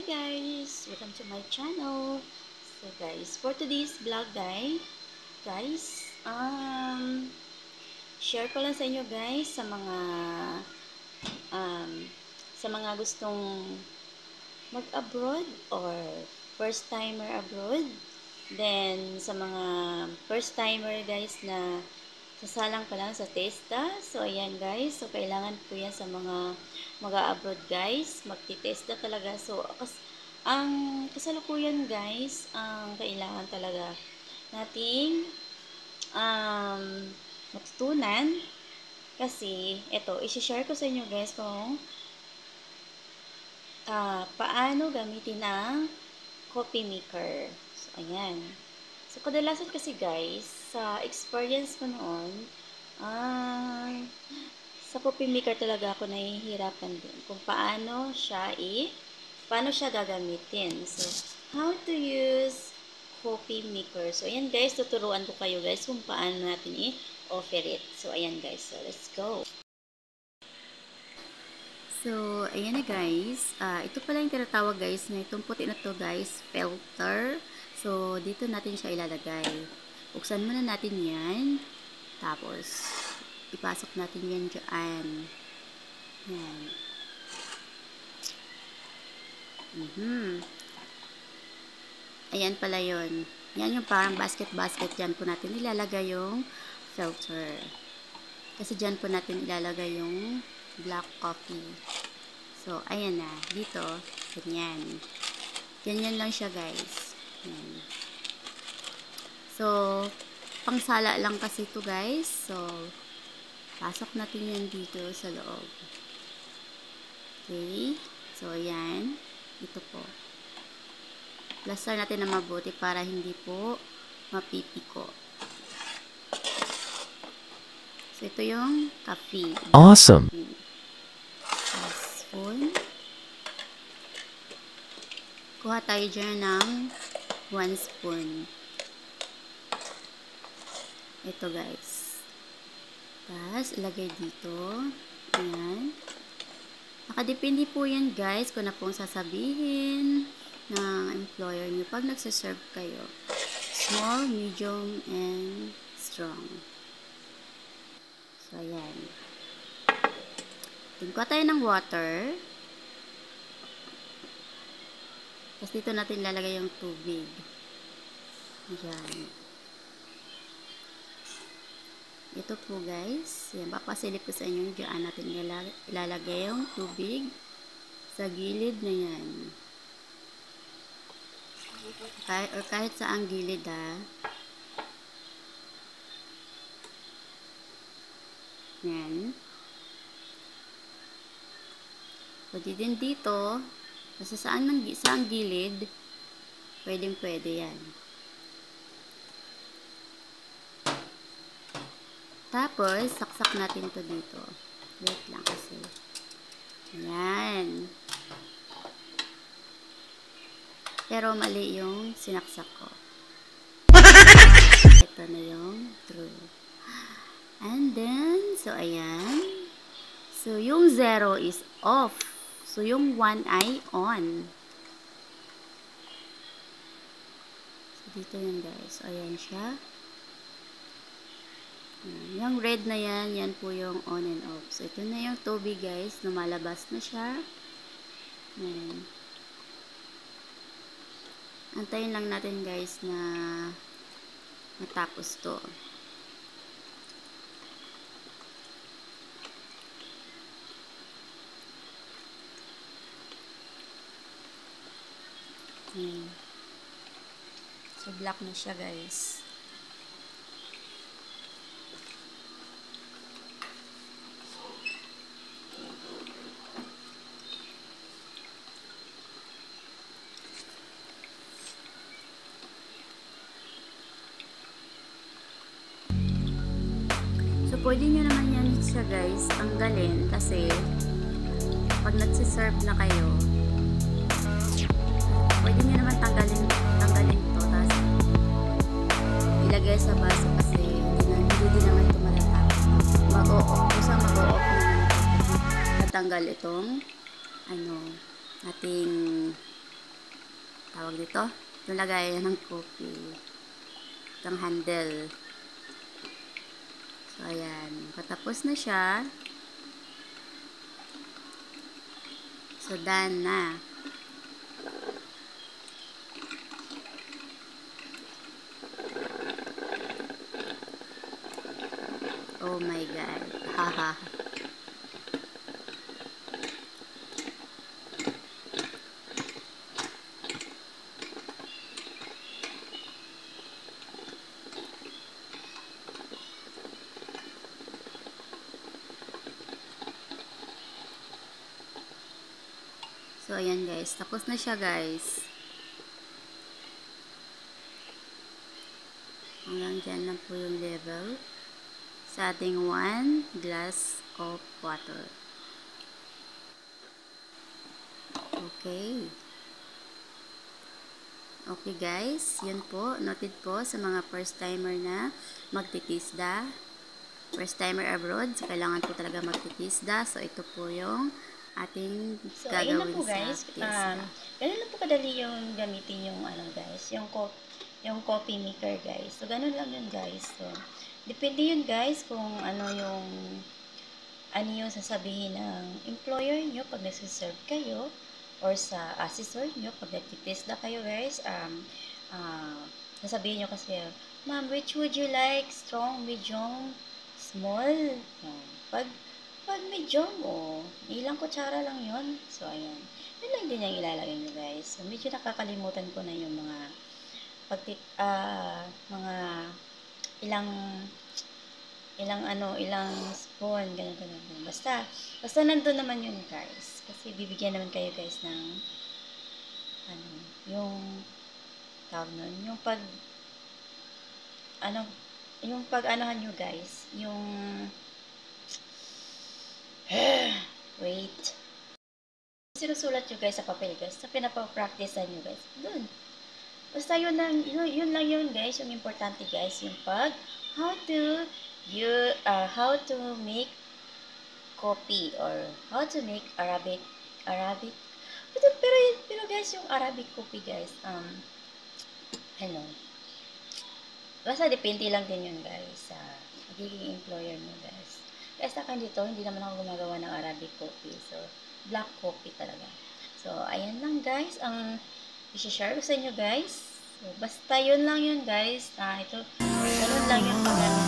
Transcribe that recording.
Guys, welcome to my channel. So guys, for today's vlog guys, share ko lang sa inyo guys um, sa mga gustong mag-abroad or first timer abroad. Then sa mga first timer guys na sasalang pa lang sa TESDA. So ayan guys, so kailangan po yan sa mga mag-abroad guys, magti-TESDA talaga. So ang kasalukuyan guys, ang kailangan talaga nating um, matutunan kasi ito, i-share ko sa inyo guys kung paano gamitin ang coffee maker. So ayan. So kadalasan kasi guys, sa experience ko noon, sa coffee maker talaga ako nahihirapan din kung paano siya gagamitin. So, how to use coffee maker. So, ayan guys, tuturuan ko kayo guys kung paano natin i-offer it. So, ayan guys. So, let's go. So, ayan na guys. Ito pala yung tinatawag guys na itong puti na to guys, filter. So, dito natin siya ilalagay. Buksan muna natin yan. Tapos, ipasok natin yan dyan. Yan. Ayan pala yun. Yan yung parang basket-basket. Dyan po natin ilalagay yung filter. Kasi dyan po natin ilalagay yung black coffee. So, ayan na. Dito, ganyan. Ganyan lang siya guys. Ayan. So, pangsala lang kasi ito guys. So, pasok natin yan dito sa loob. Okay. So, ayan. Ito po. Plaster natin na mabuti para hindi po mapipiko. So, ito yung coffee. Awesome. Spoon. Kuha tayo dyan ng 1 spoon. Ito guys. Tapos, ilagay dito. Ayan. Nakadepende po yan guys kung na pong sasabihin ng employer nyo pag nagsaserve kayo. Small, medium, and strong. So, ayan. Tingko tayo ng water. Tapos dito natin lalagay yung tubig. Ayan. Ito po guys. Yan, papasilip ko sa inyo. Diyan natin ilalagay yung tubig sa gilid na yan. Kahit saang gilid Yan. Pwede din dito. Kasi saang gilid, pwede yan. Tapos, saksak natin to dito. Wait lang kasi. Ayan. Pero mali yung sinaksak ko. Ito na yung true. And then, so ayan. So, yung 0 is off. So, yung 1 ay on. So, dito yun guys. So, ayan siya. Yung red na yan, yan po yung on and off. So, ito na yung tubig guys. Lumalabas na siya. Ayan. Antayin lang natin guys na matapos to. Ayan. So, black na siya guys. Pwede nyo naman yan siya guys tanggalin kasi pag nagsiserve na kayo pwede nyo naman tanggalin to tapos ilagay sa baso kasi hindi naman ito matatapos mag-o-off naman natanggal itong ating tawag dito, itong lagayan ng coffee. Itong handle. So, ayan. Patapos na siya. So, done na. Oh my God. Haha. So, ayan guys. Tapos na siya guys. Hanggang dyan lang po yung level sa ating 1 glass of water. Okay. Okay guys. Yun po. Noted po sa mga first timer na magtitisda. First timer abroad. So, kailangan po talaga magtitisda. So, ito po yung ating gagawin ayun na po guys. sa Ganun lang po kadali yung gamitin yung ano guys, yung coffee maker guys. So ganun lang yun guys. So depende yun guys kung ano yung sasabihin ng employer nyo pag nagsiserve kayo or sa assessor nyo pag nagtitest na kayo guys. Sasabihin nyo kasi, ma'am, which would you like? Strong, medium, small? Pag medium, ilang kutsara lang yun. So, ayan. Yun lang din yung ilalagay nyo, guys. So, medyo nakakalimutan ko na yung mga mga ilang spoon, ganun. Basta nandun naman yun, guys. Kasi bibigyan naman kayo, guys, ng yung tawag nun, yung pag anohan nyo, guys, yung wait. Sinusulat nyo guys sa papel guys. Sa pinapapractice nyo guys. Doon. Basta yun lang yun guys. Yung importante guys. Yung how to make coffee or how to make Arabic. Pero guys, yung Arabic coffee guys. Basta depende lang din yun guys. Sa magiging employer nyo guys. Guys, akin dito, hindi naman ako gumagawa ng Arabic coffee. So, black coffee talaga. So, ayan lang guys. Ang i-share ko sa inyo guys. So, basta yun lang yun guys. Ito, ganun lang yung pag-ano.